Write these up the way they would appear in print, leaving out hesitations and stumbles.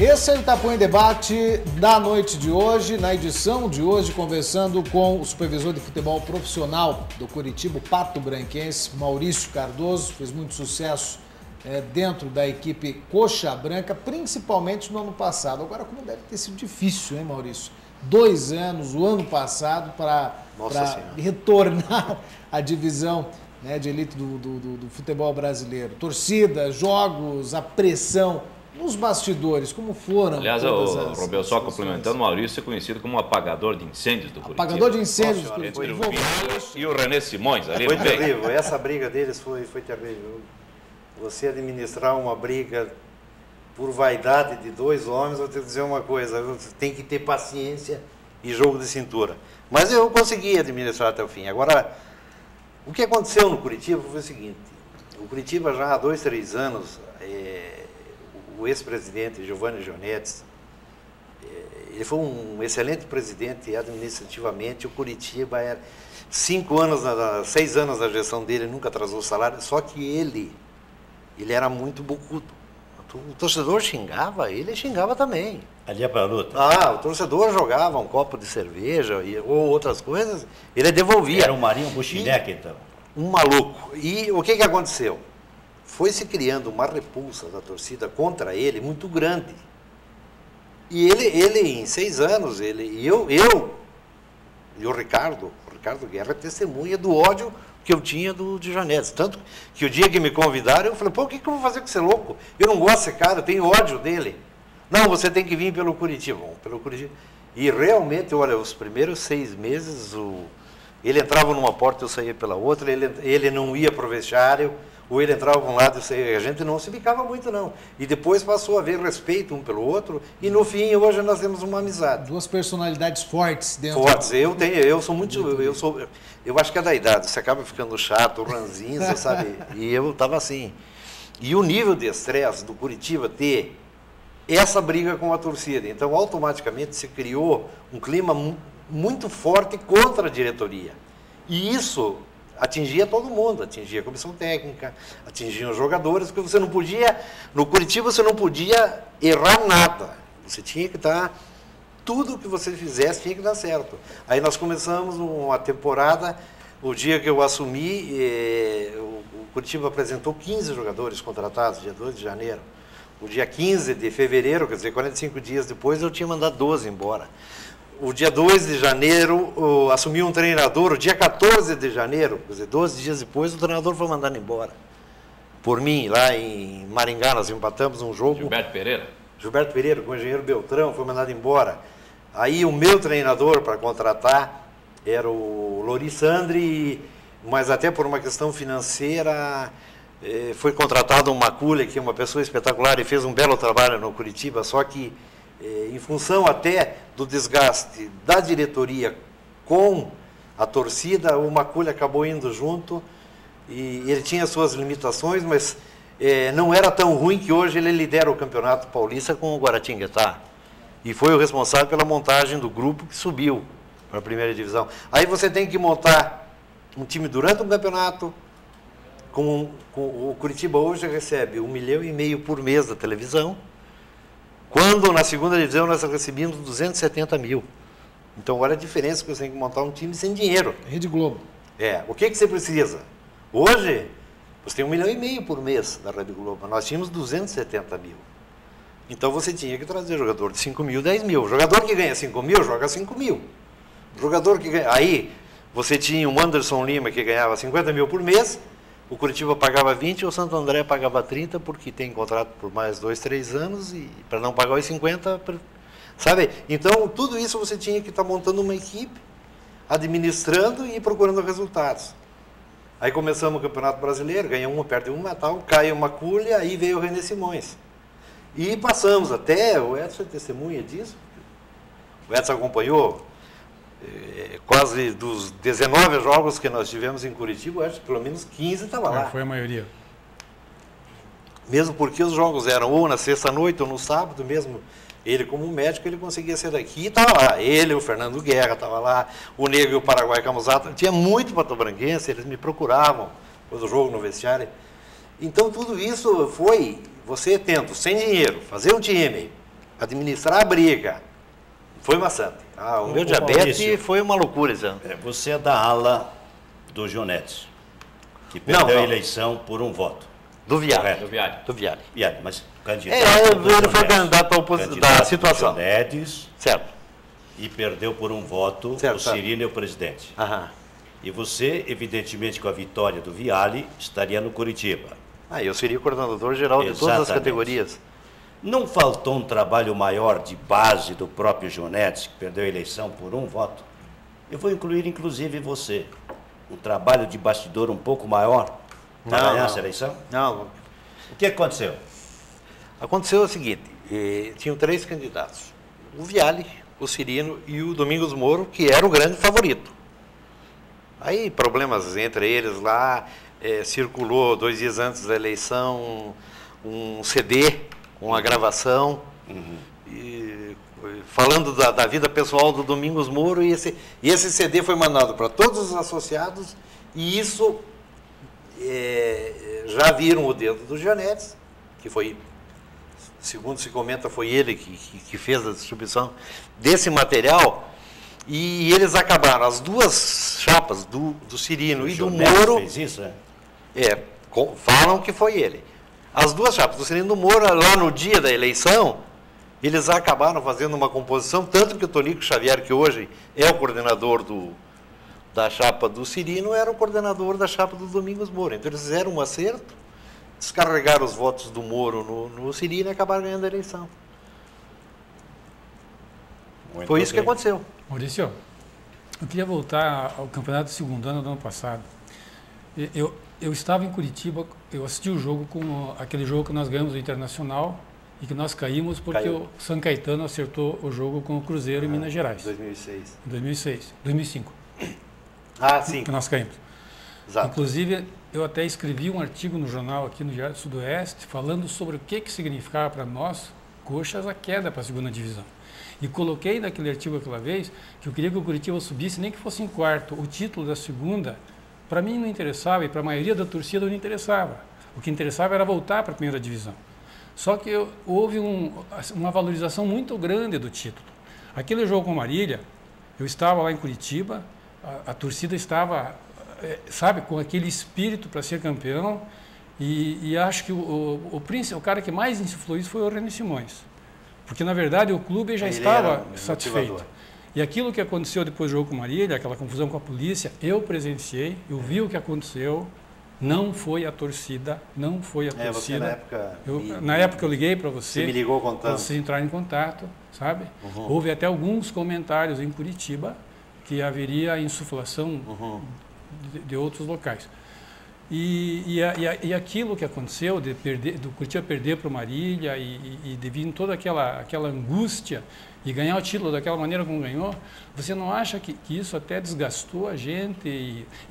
Esse é o Itapuã em Debate da noite de hoje, na edição de hoje, conversando com o supervisor de futebol profissional do Curitiba, Pato Branquense, Maurício Cardoso. Fez muito sucesso dentro da equipe Coxa Branca, principalmente no ano passado. Agora, como deve ter sido difícil, hein, Maurício? 2 anos, o ano passado, para retornar à divisão, né, de elite do futebol brasileiro. Torcida, jogos, a pressão nos bastidores, como foram? Aliás, o Robel, só complementando, o Maurício é conhecido como um apagador de incêndios do Curitiba. Apagador de incêndios do Curitiba. E o René Simões ali. Foi terrível, essa briga deles foi terrível. Você administrar uma briga por vaidade de 2 homens, vou te dizer uma coisa, você tem que ter paciência e jogo de cintura. Mas eu consegui administrar até o fim. Agora, o que aconteceu no Curitiba foi o seguinte: o Curitiba já há 2, 3 anos, o ex-presidente Giovanni Gionetti, ele foi um excelente presidente administrativamente. O Curitiba era 6 anos da gestão dele, nunca atrasou o salário, só que ele era muito bocudo. O torcedor xingava, ele xingava também. Ali é para a luta. O torcedor jogava um copo de cerveja ou outras coisas, ele devolvia. Era um Marinho Buchineque, então. Um maluco. E o que aconteceu? Foi se criando uma repulsa da torcida contra ele muito grande. E ele em 6 anos, e o Ricardo Guerra é testemunha do ódio que eu tinha de Janete. Tanto que o dia que me convidaram, eu falei, pô, o que eu vou fazer com esse louco? Eu não gosto desse cara, eu tenho ódio dele. Não, você tem que vir pelo Curitiba. Pelo Curitiba. E realmente, olha, os primeiros 6 meses, ele entrava numa porta, eu saía pela outra, ele não ia para o vestiário, ou ele entrava para um lado, eu saía, a gente não se bicava muito, não. E depois passou a haver respeito um pelo outro, e no fim, hoje nós temos uma amizade. 2 personalidades fortes dentro. Fortes, eu acho que é da idade, você acaba ficando chato, ranzinho, você sabe, e eu estava assim. E o nível de estresse do Curitiba ter essa briga com a torcida, então automaticamente se criou um clima muito forte contra a diretoria. E isso atingia todo mundo, atingia a comissão técnica, atingia os jogadores, porque você não podia, no Curitiba você não podia errar nada. Você tinha que estar, tudo que você fizesse tinha que dar certo. Aí nós começamos uma temporada, o dia que eu assumi, o Curitiba apresentou 15 jogadores contratados, dia 2 de janeiro. O dia 15 de fevereiro, quer dizer, 45 dias depois, eu tinha mandado 12 embora. O dia 2 de janeiro, assumi um treinador. O dia 14 de janeiro, quer dizer, 12 dias depois, o treinador foi mandado embora. Por mim, lá em Maringá, nós empatamos um jogo. Gilberto Pereira, com o engenheiro Beltrão, foi mandado embora. Aí o meu treinador para contratar era o Lori Sandri, mas até por uma questão financeira, foi contratado um Macula, que é uma pessoa espetacular, e fez um belo trabalho no Curitiba, só que em função até do desgaste da diretoria com a torcida, o Macula acabou indo junto, e ele tinha suas limitações, mas não era tão ruim que hoje ele lidera o Campeonato Paulista com o Guaratinguetá. E foi o responsável pela montagem do grupo que subiu para a primeira divisão. Aí você tem que montar um time durante um campeonato. O Curitiba hoje recebe 1,5 milhão por mês da televisão, quando na segunda divisão nós recebíamos 270 mil. Então olha a diferença que você tem que montar um time sem dinheiro. Rede Globo. O que você precisa? Hoje, você tem 1,5 milhão por mês da Rede Globo, nós tínhamos 270 mil. Então você tinha que trazer jogador de 5 mil, 10 mil. O jogador que ganha 5 mil, joga 5 mil. O jogador que ganha... Aí você tinha o Anderson Lima, que ganhava 50 mil por mês, o Curitiba pagava 20 e o Santo André pagava 30, porque tem contrato por mais 2, 3 anos, e para não pagar os 50, sabe? Então, tudo isso você tinha que estar montando uma equipe, administrando e procurando resultados. Aí começamos o Campeonato Brasileiro, ganha uma, perde uma, tal, cai uma culha, aí veio o René Simões. E passamos até, o Edson é testemunha disso, o Edson acompanhou quase dos 19 jogos que nós tivemos em Curitiba, acho que pelo menos 15 estava lá. Foi a maioria. Mesmo porque os jogos eram ou na sexta-noite ou no sábado mesmo. Ele, como médico, ele conseguia ser daqui e estava lá. Ele, o Fernando Guerra estava lá, o Negro e o Paraguai Camusato. Tinha muito patobranquense, eles me procuravam depois do jogo no vestiário. Então, tudo isso foi você tendo, sem dinheiro, fazer um time, administrar a briga foi maçante. O meu diabetes Maurício, foi uma loucura esse ano. Você é da ala do Jonetes, que perdeu a eleição por um voto. Do Viale. Correto. Do Viale. Viale, mas candidato Ele foi candidato da situação. Jonetes, Certo. e perdeu por um voto o Cirino e o presidente. Aham. E você, evidentemente, com a vitória do Viale, estaria no Curitiba. Eu seria o coordenador geral de todas as Exatamente. categorias. Não faltou um trabalho maior de base do próprio Jonetes, que perdeu a eleição por um voto? Eu vou incluir, inclusive, você. Um trabalho de bastidor um pouco maior para ganhar essa eleição? Não. O que aconteceu? Aconteceu o seguinte, tinham 3 candidatos. O Viale, o Cirino e o Domingos Moro, que era o grande favorito. Aí, problemas entre eles lá, circulou 2 dias antes da eleição um CD com a gravação, falando da vida pessoal do Domingos Moro, e esse CD foi mandado para todos os associados, e isso já viram o dedo do Jonetes, que foi, segundo se comenta, foi ele que fez a distribuição desse material, e eles acabaram, as 2 chapas do Cirino e do Moro... fez isso, falam que foi ele. As 2 chapas do Cirino e do Moro, lá no dia da eleição, eles acabaram fazendo uma composição, tanto que o Tonico Xavier, que hoje é o coordenador da chapa do Cirino, era o coordenador da chapa do Domingos Moro. Então eles fizeram um acerto, descarregaram os votos do Moro no Cirino e acabaram ganhando a eleição. Foi isso que aconteceu. Maurício, eu queria voltar ao campeonato do segundo ano do ano passado. Eu estava em Curitiba, eu assisti o jogo aquele jogo que nós ganhamos o Internacional e que nós caímos porque o São Caetano acertou o jogo com o Cruzeiro em Minas Gerais. 2005. Sim. Que nós caímos. Exato. Inclusive, eu até escrevi um artigo no jornal aqui no Diário do Sudoeste falando sobre o que significava para nós, coxas, a queda para a segunda divisão. E coloquei naquele artigo aquela vez que eu queria que o Curitiba subisse, nem que fosse em quarto. O título da segunda, para mim não interessava e para a maioria da torcida não interessava. O que interessava era voltar para a primeira divisão. Só que houve uma valorização muito grande do título. Aquele jogo com Marília, eu estava lá em Curitiba, a torcida estava, com aquele espírito para ser campeão, e acho que o cara que mais influiu isso foi o René Simões. Porque, na verdade, o clube já estava satisfeito. E aquilo que aconteceu depois do jogo com Marília, aquela confusão com a polícia, eu presenciei, eu vi o que aconteceu, não foi a torcida, não foi a torcida. Você, na época eu liguei para você. Você me ligou contando. Para você entrar em contato, sabe? Houve até alguns comentários em Curitiba que haveria insuflação de outros locais. E aquilo que aconteceu, do Curitiba perder para o Marília e de vir toda aquela angústia e ganhar o título daquela maneira como ganhou, você não acha que isso até desgastou a gente?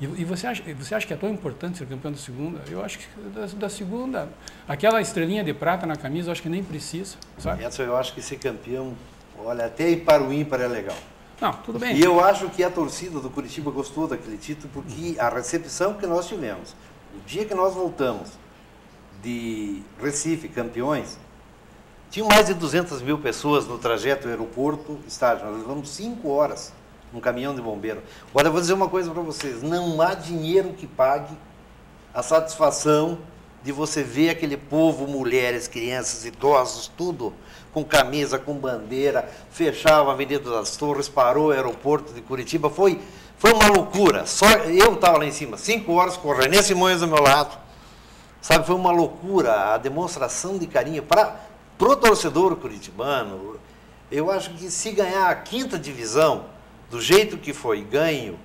E você acha que é tão importante ser campeão da segunda? Eu acho que da segunda, aquela estrelinha de prata na camisa, eu acho que nem precisa, sabe? Eu acho que ser campeão, olha, até ir para o ímpar é legal. Não, tudo bem. E eu acho que a torcida do Curitiba gostou daquele título, porque a recepção que nós tivemos, o dia que nós voltamos de Recife, campeões, tinham mais de 200 mil pessoas no trajeto aeroporto-estádio. Nós levamos 5 horas num caminhão de bombeiro. Olha, eu vou dizer uma coisa para vocês, não há dinheiro que pague a satisfação de você ver aquele povo, mulheres, crianças, idosos, tudo com camisa, com bandeira, fechava a Avenida das Torres, parou o aeroporto de Curitiba, foi uma loucura. Só eu estava lá em cima, 5 horas com o René Simões do meu lado, sabe, foi uma loucura a demonstração de carinho para o torcedor curitibano. Eu acho que se ganhar a 5ª divisão, do jeito que foi ganho,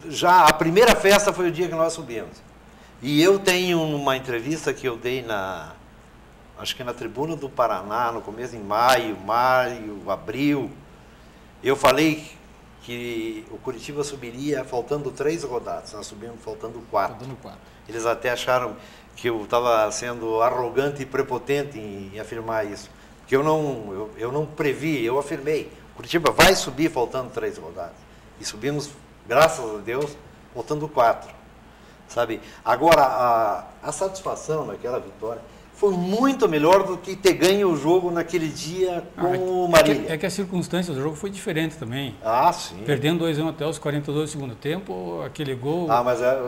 já a primeira festa foi o dia que nós subimos. E eu tenho uma entrevista que eu dei acho que na Tribuna do Paraná, no começo, em maio, abril, eu falei que o Curitiba subiria faltando 3 rodadas, nós subimos faltando 4. Eles até acharam que eu estava sendo arrogante e prepotente em afirmar isso. Porque eu não previ, eu afirmei, Curitiba vai subir faltando 3 rodadas. E subimos, graças a Deus, faltando 4. Sabe? Agora, a satisfação naquela vitória foi muito melhor do que ter ganho o jogo naquele dia com o Marília. É que a circunstância do jogo foi diferente também. Ah, sim. Perdendo 2-1 até os 42 do segundo tempo, aquele gol,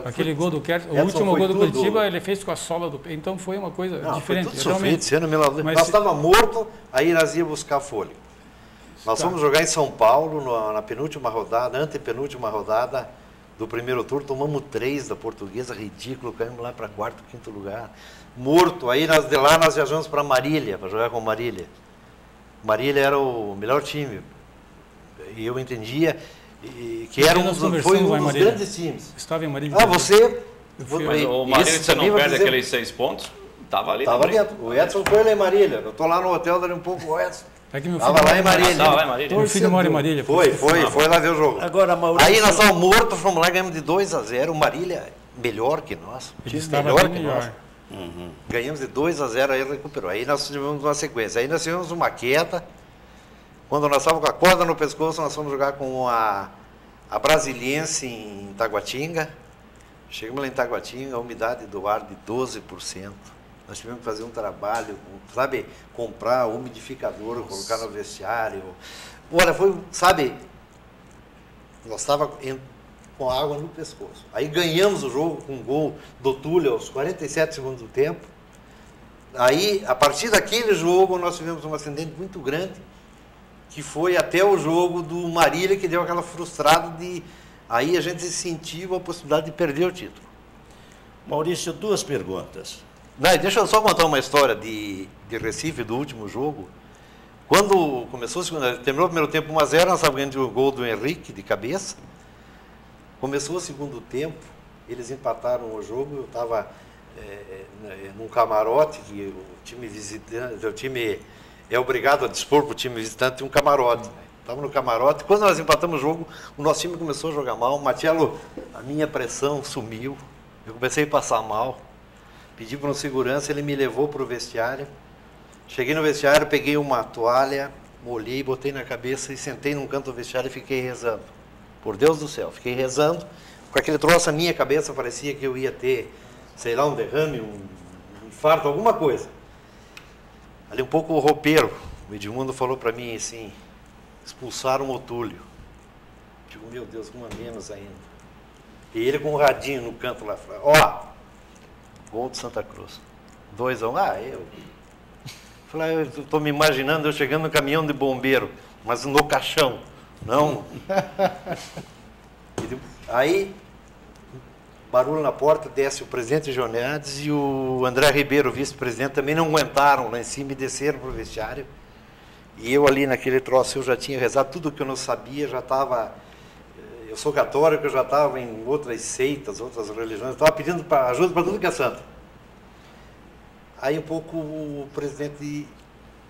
aquele gol do Kerr, o Edson último gol do tudo. Curitiba, ele fez com a sola do pé, então foi uma coisa diferente. Foi tudo sofrido, esse ano, Mas nós estávamos mortos, aí nós íamos buscar fôlego. Nós fomos jogar em São Paulo, na penúltima rodada, antepenúltima rodada do primeiro turno, tomamos 3 da Portuguesa, ridículo, caímos lá para quarto, quinto lugar. Morto, aí de lá nós viajamos para Marília, para jogar com Marília. Marília era o melhor time, e eu entendia que era foi um dos grandes times. Estava em Marília. Você... Mas o Marília, você não perde aqueles 6 pontos? Estava ali. Estava dentro. O Edson foi lá em Marília, eu estou lá no hotel, dali um pouco o Edson. É que meu filho estava lá em Marília. Meu filho mora em Marília. Foi lá ver o jogo. Agora, Maurício... Aí nós estávamos mortos, fomos lá e ganhamos de 2-0. O Marília, melhor que nós. Melhor que nós. Ganhamos de 2-0, aí recuperou. Aí nós tivemos uma sequência. Aí nós tivemos uma queda. Quando nós estávamos com a corda no pescoço, nós fomos jogar com a Brasiliense em Taguatinga. Chegamos lá em Taguatinga, a umidade do ar de 12%. Nós tivemos que fazer um trabalho, sabe, comprar umidificador, colocar no vestiário. Olha, foi, sabe, nós estávamos com água no pescoço. Aí ganhamos o jogo com um gol do Túlio aos 47 segundos do tempo. Aí, a partir daquele jogo, nós tivemos um acidente muito grande, que foi até o jogo do Marília, que deu aquela frustrada de... Aí a gente sentiu a possibilidade de perder o título. Maurício, 2 perguntas. Não, deixa eu só contar uma história de Recife, do último jogo. Quando começou, terminou o primeiro tempo 1-0, nós estávamos ganhando o gol do Henrique de cabeça. Começou o segundo tempo, eles empataram o jogo, eu estava num camarote, que o time visitante, o time é obrigado a dispor para o time visitante um camarote. Estava no camarote, quando nós empatamos o jogo, o nosso time começou a jogar mal. Marcelo, a minha pressão sumiu, eu comecei a passar mal. Pedi para um segurança, ele me levou para o vestiário. Cheguei no vestiário, peguei uma toalha, molhei, botei na cabeça e sentei num canto do vestiário e fiquei rezando. Por Deus do céu, fiquei rezando. Com aquele troço na minha cabeça, parecia que eu ia ter, sei lá, um derrame, um infarto, alguma coisa. Ali um pouco o roupeiro, o Edmundo falou para mim assim, expulsaram o Túlio. Digo, meu Deus, uma menos ainda. E ele com um radinho no canto lá fora. Ó, gol de Santa Cruz. 2-1. Eu falei, eu estou me imaginando eu chegando no caminhão de bombeiro, mas no caixão. Não. Aí, barulho na porta, desce o presidente Joneades e o André Ribeiro, o vice-presidente, também não aguentaram lá em cima e desceram para o vestiário. E eu ali naquele troço, eu já tinha rezado tudo que eu não sabia, já estava... Eu sou católico, eu já estava em outras seitas, outras religiões, estava pedindo ajuda para tudo que é santo. Aí um pouco o presidente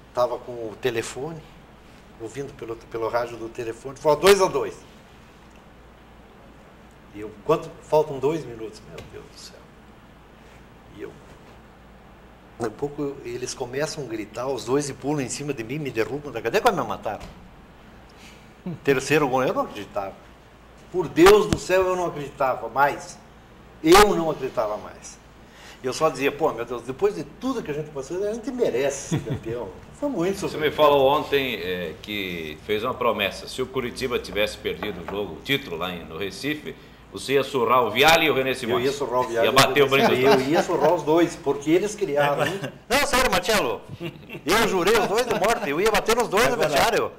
estava com o telefone, ouvindo pelo rádio do telefone, falou 2-2. E eu, faltam 2 minutos, meu Deus do céu. E eu, um pouco eles começam a gritar, os dois e pulam em cima de mim, me derrubam da cadeira, quase me mataram. Terceiro gol, eu não acreditava. Por Deus do céu, eu não acreditava mais. Eu não acreditava mais. Eu só dizia, pô, meu Deus, depois de tudo que a gente passou, a gente merece ser campeão. Foi muito sofrido. Você me falou ontem que fez uma promessa. Se o Curitiba tivesse perdido o jogo, o título lá no Recife, você ia surrar o Viale e o René Simões. Eu ia surrar o Viale. Ia bater o brinco. Eu ia surrar os dois, porque eles criaram. Não, sério, Marcelo. Eu jurei os dois de morte. Eu ia bater nos dois no vestiário.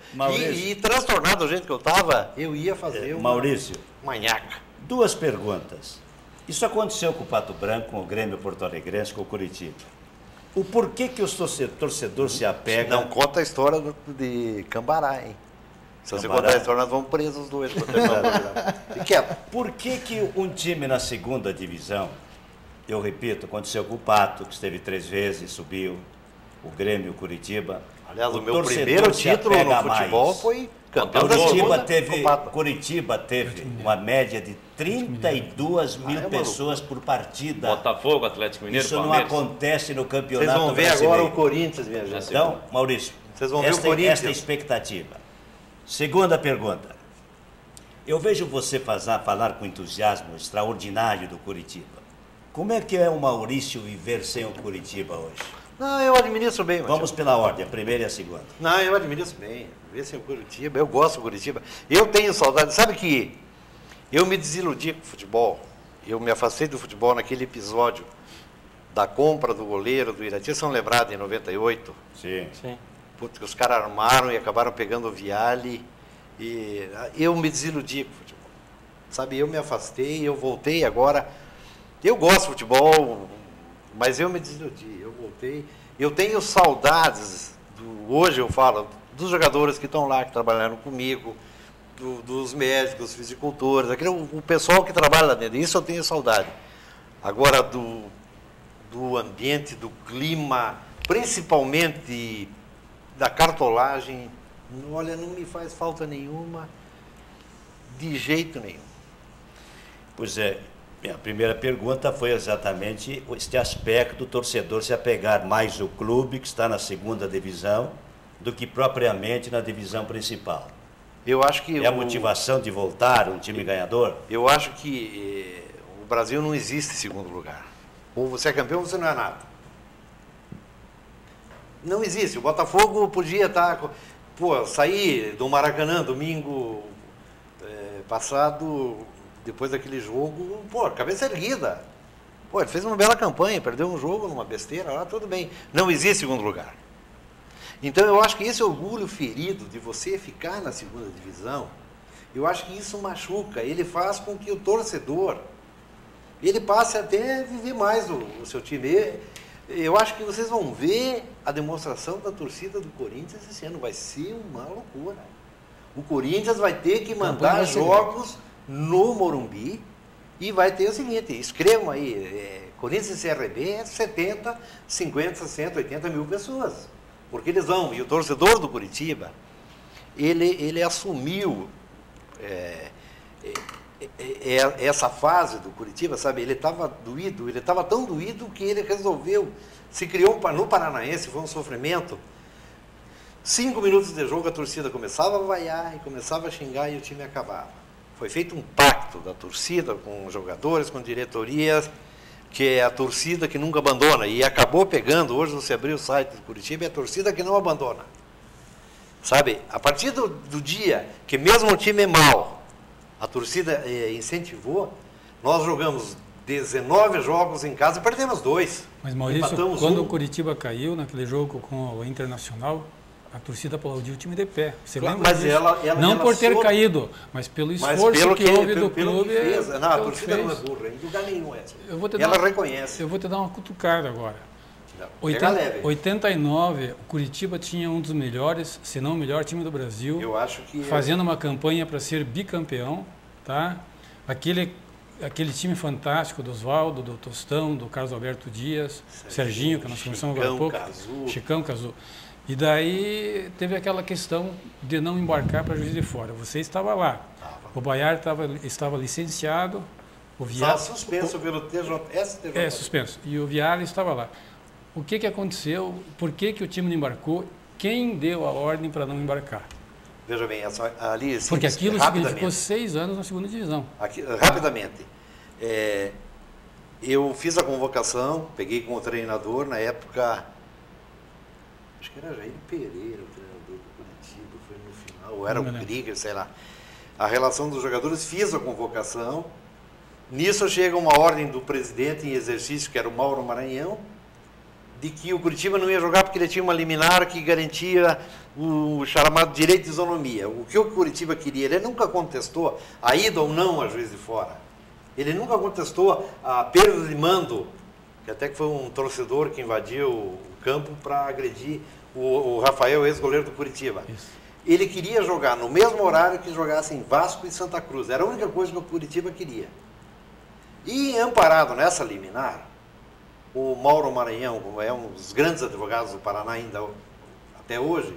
E transtornado do jeito que eu estava, eu ia fazer Maurício, manhaca. 2 perguntas. Isso aconteceu com o Pato Branco, com o Grêmio Porto Alegrense, com o Curitiba. O porquê que os torcedores se apegam... Não conta a história de Cambará, hein? Se você contar a história, nós vamos presos os dois. Fique quieto. Por que um time na segunda divisão, eu repito, aconteceu com o Pato, que esteve 3 vezes, subiu, o Grêmio, o Curitiba... Aliás, o meu primeiro título no futebol mais. Foi campeão da segunda. Curitiba teve uma média de 32 mil pessoas por partida. Botafogo, Atlético Mineiro, Isso não acontece no campeonato brasileiro. Vocês vão ver brasileiro. Agora o Corinthians, minha gente. Então, Maurício, vocês vão ver o Corinthians. Esta expectativa. Segunda pergunta. Eu vejo você falar com entusiasmo extraordinário do Curitiba. Como é que é o Maurício viver sem o Curitiba hoje? Não, eu administro bem. Vamos pela ordem, a primeira e a segunda. Não, eu administro bem. Esse é o Curitiba, eu gosto do Curitiba. Eu tenho saudade, sabe que eu me desiludi com o futebol. Eu me afastei do futebol naquele episódio da compra do goleiro do Irati, são lembrados em 98. Sim. Porque os caras armaram e acabaram pegando o Viale. E eu me desiludi com o futebol. Sabe, eu me afastei, eu voltei agora. Eu gosto de futebol, mas eu me desiludi, eu voltei. Eu tenho saudades, hoje eu falo, dos jogadores que estão lá, que trabalharam comigo, dos médicos, fisicultores, o pessoal que trabalha lá dentro. Isso eu tenho saudade. Agora, do ambiente, do clima, principalmente da cartolagem, olha, não me faz falta nenhuma, de jeito nenhum. Pois é, minha primeira pergunta foi exatamente este aspecto do torcedor se apegar mais ao clube, que está na segunda divisão, do que propriamente na divisão principal. Eu acho que é a motivação de voltar, um time ganhador? Eu acho que o Brasil não existe em segundo lugar. Ou você é campeão ou você não é nada. Não existe. O Botafogo podia estar... sair do Maracanã domingo passado, depois daquele jogo, cabeça erguida. Ele fez uma bela campanha, perdeu um jogo numa besteira lá, tudo bem. Não existe segundo lugar. Então, eu acho que esse orgulho ferido de você ficar na segunda divisão, eu acho que isso machuca. Ele faz com que o torcedor, ele passe até a viver mais o seu time. Eu acho que vocês vão ver a demonstração da torcida do Corinthians esse ano. Vai ser uma loucura. O Corinthians vai ter que mandar jogos no Morumbi e vai ter o seguinte, escrevam aí, Corinthians e CRB é 70, 50, 60, 80 mil pessoas. Porque eles vão, e o torcedor do Curitiba, ele assumiu essa fase do Curitiba, sabe? Ele estava doído, ele estava tão doído que ele resolveu, se criou no Paranaense, foi um sofrimento. 5 minutos de jogo, a torcida começava a vaiar e começava a xingar e o time acabava. Foi feito um pacto da torcida com os jogadores, com diretorias, que é a torcida que nunca abandona. E acabou pegando, hoje você abriu o site do Curitiba, é a torcida que não abandona. Sabe, a partir do dia que mesmo o time é mau, a torcida incentivou, nós jogamos 19 jogos em casa e perdemos 2. Mas Maurício, quando o Curitiba caiu naquele jogo com o Internacional, a torcida aplaudiu o time de pé. Você lembra mas disso? Ela não por ter caído, mas pelo esforço que houve do clube. Não, a torcida não é burra, em lugar nenhum é. Ela reconhece. Eu vou te dar uma cutucada agora. Não, 89, o Curitiba tinha um dos melhores, se não o melhor time do Brasil. Eu acho que fazendo uma campanha para ser bicampeão, tá? Aquele time fantástico do Oswaldo, do Tostão, do Carlos Alberto Dias, Serginho, que nós começamos agora há pouco, Chicão, Cazu. E daí teve aquela questão de não embarcar para Juiz de Fora. Você estava lá. O Baiar estava licenciado. O Viale suspenso pelo TJS. Suspenso. E o Viale estava lá. O que aconteceu? Por que o time não embarcou? Quem deu a ordem para não embarcar? Veja bem, ali... Porque aquilo significou 6 anos na segunda divisão. Rapidamente. Eu fiz a convocação, peguei com o treinador, na época... Acho que era Jair Pereira, o treinador do Curitiba, foi no final, ou era o Krieger, sei lá. A relação dos jogadores, fiz a convocação. Nisso chega uma ordem do presidente em exercício, que era o Mauro Maranhão, de que o Curitiba não ia jogar porque ele tinha uma liminar que garantia o chamado direito de isonomia. O que o Curitiba queria, ele nunca contestou a ida ou não a Juiz de Fora. Ele nunca contestou a perda de mando, que até que foi um torcedor que invadiu o campo para agredir o Rafael, ex-goleiro do Curitiba. Isso. Ele queria jogar no mesmo horário que jogassem Vasco e Santa Cruz. Era a única coisa que o Curitiba queria. E amparado nessa liminar, o Mauro Maranhão, como é um dos grandes advogados do Paraná ainda até hoje,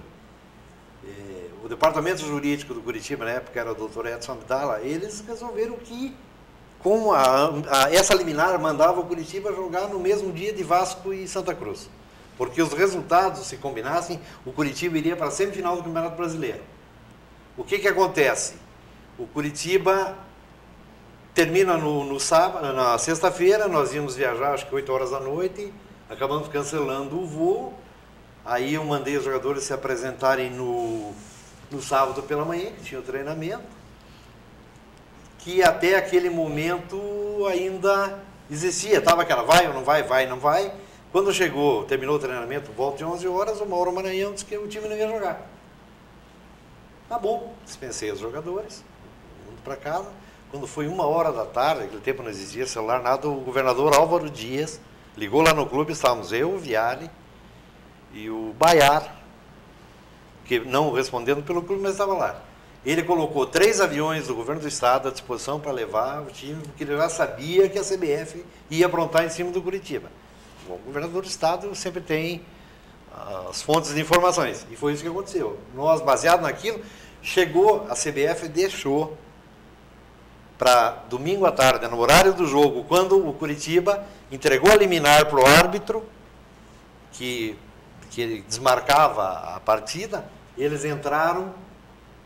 o departamento jurídico do Curitiba, na época era o doutor Edson Abdala, eles resolveram que, como essa liminar mandava o Curitiba jogar no mesmo dia de Vasco e Santa Cruz. Porque os resultados, se combinassem, o Curitiba iria para a semifinal do Campeonato Brasileiro. O que acontece? O Curitiba termina no sábado, na sexta-feira, nós íamos viajar, acho que 8 horas da noite, Acabamos cancelando o voo. Aí eu mandei os jogadores se apresentarem no sábado pela manhã, que tinha o treinamento, que até aquele momento ainda existia. Estava aquela vai ou não vai, vai ou não vai. Quando terminou o treinamento, volta de 11 horas, o Mauro Maranhão disse que o time não ia jogar. Tá bom, dispensei os jogadores, indo para casa. Quando foi 1h da tarde, aquele tempo não existia celular, nada, o governador Álvaro Dias ligou lá no clube, estávamos eu, o Viale e o Baiar, que não respondendo pelo clube, mas estava lá. Ele colocou 3 aviões do governo do estado à disposição para levar o time, porque ele já sabia que a CBF ia aprontar em cima do Curitiba. O governador do estado sempre tem as fontes de informações, e foi isso que aconteceu. Nós, baseado naquilo, a CBF deixou para domingo à tarde, no horário do jogo, quando o Curitiba entregou a liminar para o árbitro, que desmarcava a partida, eles entraram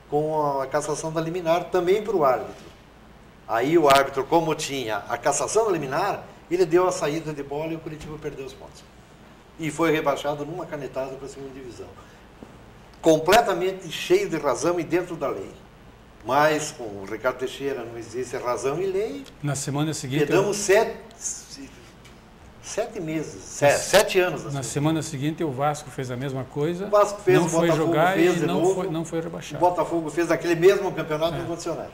com a cassação da liminar também para o árbitro. Aí o árbitro, como tinha a cassação da liminar, ele deu a saída de bola e o Curitiba perdeu os pontos. E foi rebaixado numa canetada para a segunda divisão. Completamente cheio de razão e dentro da lei. Mas com o Ricardo Teixeira não existe razão e lei. Na semana seguinte... Perdemos 7 meses, 7 anos. Na semana seguinte o Vasco fez a mesma coisa. O Vasco fez, não foi Botafogo jogar fez e de novo, não foi o rebaixado. Botafogo fez aquele mesmo campeonato no condicionado.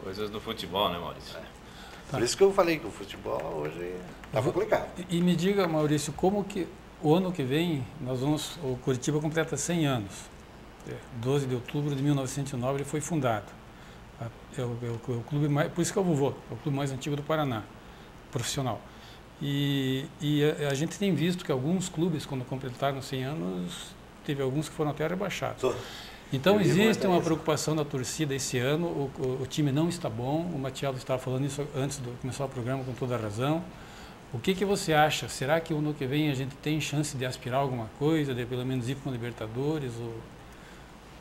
Coisas do futebol, né, Maurício? Por isso que eu falei que o futebol hoje está complicado. E me diga, Maurício, como que o ano que vem o Curitiba completa 100 anos. 12 de outubro de 1909 ele foi fundado. É o clube mais, por isso que é o vovô, é o clube mais antigo do Paraná, profissional. E a gente tem visto que alguns clubes, quando completaram 100 anos, teve alguns que foram até rebaixados. Então existe uma preocupação da torcida esse ano, o time não está bom, o Matiello estava falando isso antes de começar o programa com toda a razão. O que você acha? Será que o ano que vem a gente tem chance de aspirar alguma coisa, de pelo menos ir para uma Libertadores?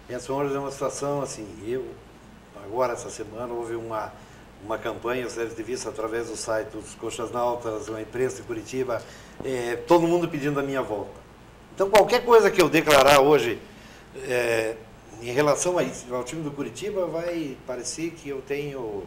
Essa é uma situação assim, agora essa semana houve uma campanha, você deve ter visto através do site dos Coxas Nautas, uma imprensa de Curitiba, todo mundo pedindo a minha volta. Então qualquer coisa que eu declarar hoje em relação ao time do Curitiba vai parecer que eu tenho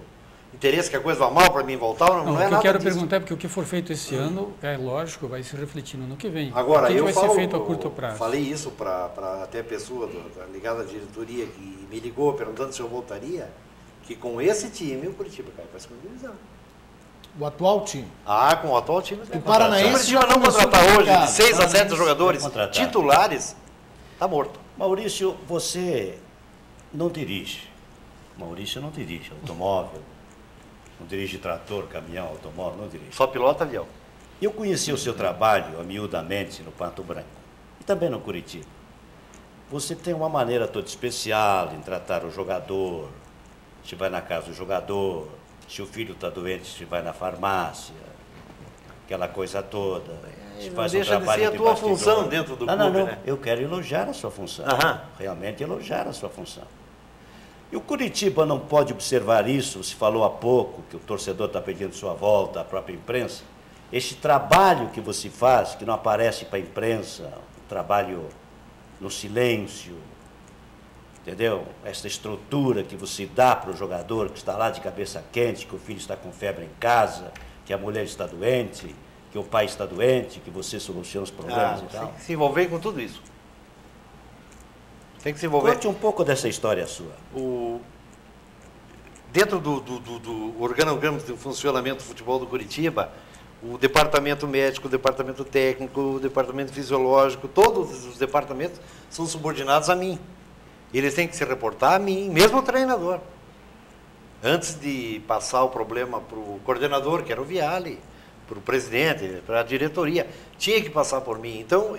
interesse que a coisa vá mal para mim voltar, não é nada disso. O que eu quero perguntar é porque o que for feito esse ano, é lógico, vai se refletir no ano que vem. Agora, o que vai ser feito a curto prazo? Falei isso para até a pessoa ligada à diretoria que me ligou perguntando se eu voltaria, que com esse time o Curitiba cai para a segunda divisão. O atual time? Com o atual time. O Paranaense o Curitiba não contratar hoje de 6 a 7 jogadores titulares, está morto. Maurício, você não dirige. Maurício não dirige automóvel, não dirige trator, caminhão, automóvel, não dirige. Só pilota avião. Eu conheci o seu trabalho amiudamente no Pato Branco e também no Curitiba. Você tem uma maneira toda especial em tratar o jogador. Você vai na casa do jogador, se o filho está doente, você vai na farmácia, aquela coisa toda. Você faz um trabalho de ser a tua função dentro do clube, não. né? Eu quero elogiar a sua função. Realmente elogiar a sua função. E o Curitiba não pode observar isso, se falou há pouco, que o torcedor está pedindo sua volta, a própria imprensa. Este trabalho que você faz, que não aparece para a imprensa, um trabalho no silêncio, entendeu? Essa estrutura que você dá para o jogador que está lá de cabeça quente, que o filho está com febre em casa, que a mulher está doente, que o pai está doente, que você soluciona os problemas e tal. Tem que se envolver com tudo isso. Tem que se envolver. Conte um pouco dessa história sua. Dentro do organograma de funcionamento do futebol do Curitiba, o departamento médico, o departamento técnico, o departamento fisiológico, todos os departamentos são subordinados a mim. Eles têm que se reportar a mim, mesmo o treinador. Antes de passar o problema para o coordenador, que era o Viale, para o presidente, para a diretoria, tinha que passar por mim. Então,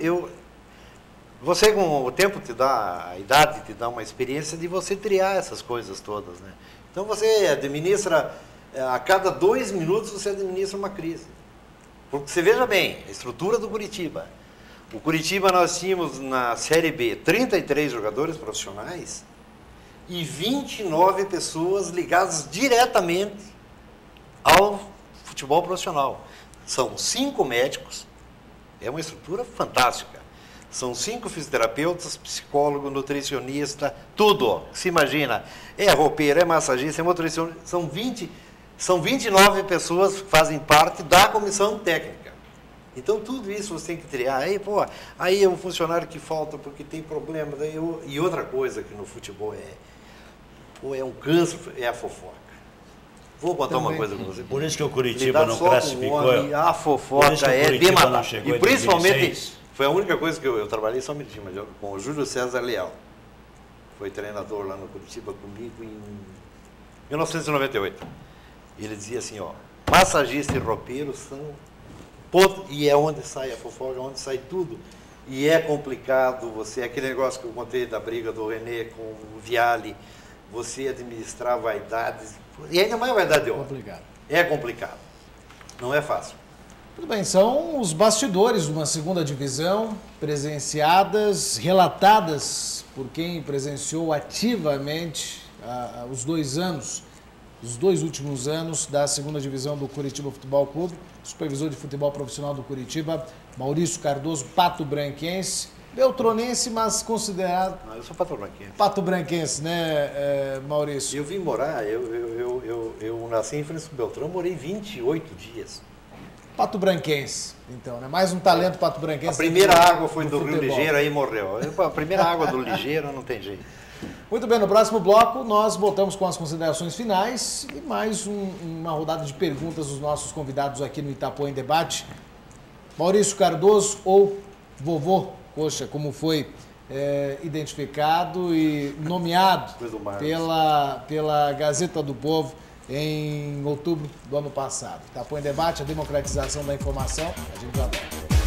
você com o tempo a idade te dá uma experiência de você triar essas coisas todas, né? Então você administra, a cada 2 minutos você administra uma crise. Porque você veja bem, a estrutura do Curitiba. O Curitiba nós tínhamos na Série B 33 jogadores profissionais e 29 pessoas ligadas diretamente ao futebol profissional. São 5 médicos, é uma estrutura fantástica. São 5 fisioterapeutas, psicólogo, nutricionista, tudo, ó, se imagina. É roupeiro, é massagista, é motorista, são 29 pessoas que fazem parte da comissão técnica. Então, tudo isso você tem que triar. Aí é um funcionário que falta porque tem problema. E outra coisa que no futebol é um câncer, é a fofoca. Vou contar uma coisa para você. Por isso que o Curitiba não classificou. A fofoca é de matar. E principalmente, 2006. foi a única coisa que eu trabalhei só um minutinho, mas com o Júlio César Leal. Foi treinador lá no Curitiba comigo em 1998. Ele dizia assim, ó, massagista e roupeiro são... E é onde sai a fofoca, é onde sai tudo. E é complicado você, aquele negócio que eu contei da briga do René com o Viale, você administrar vaidades, e ainda mais vaidade de homem. Complicado. É complicado. Não é fácil. Tudo bem, são os bastidores de uma segunda divisão, presenciadas, relatadas por quem presenciou ativamente os 2 anos, os 2 últimos anos da segunda divisão do Curitiba Futebol Clube, supervisor de futebol profissional do Curitiba, Maurício Cardoso, Pato Branquense, beltronense, mas considerado... Não, eu sou Pato Branquense. Pato Branquense, né, Maurício? Eu vim morar, eu nasci em Francisco Beltrão, morei 28 dias. Pato Branquense, então, né? Mais um talento Pato Branquense. A primeira água foi do Rio futebol. Ligeiro, aí morreu. A primeira água do Ligeiro não tem jeito. Muito bem, no próximo bloco nós voltamos com as considerações finais e mais uma rodada de perguntas dos nossos convidados aqui no Itapuã em Debate. Maurício Cardoso ou Vovô Coxa, como foi identificado e nomeado pela Gazeta do Povo em outubro do ano passado. Itapuã em Debate, a democratização da informação. A gente já volta.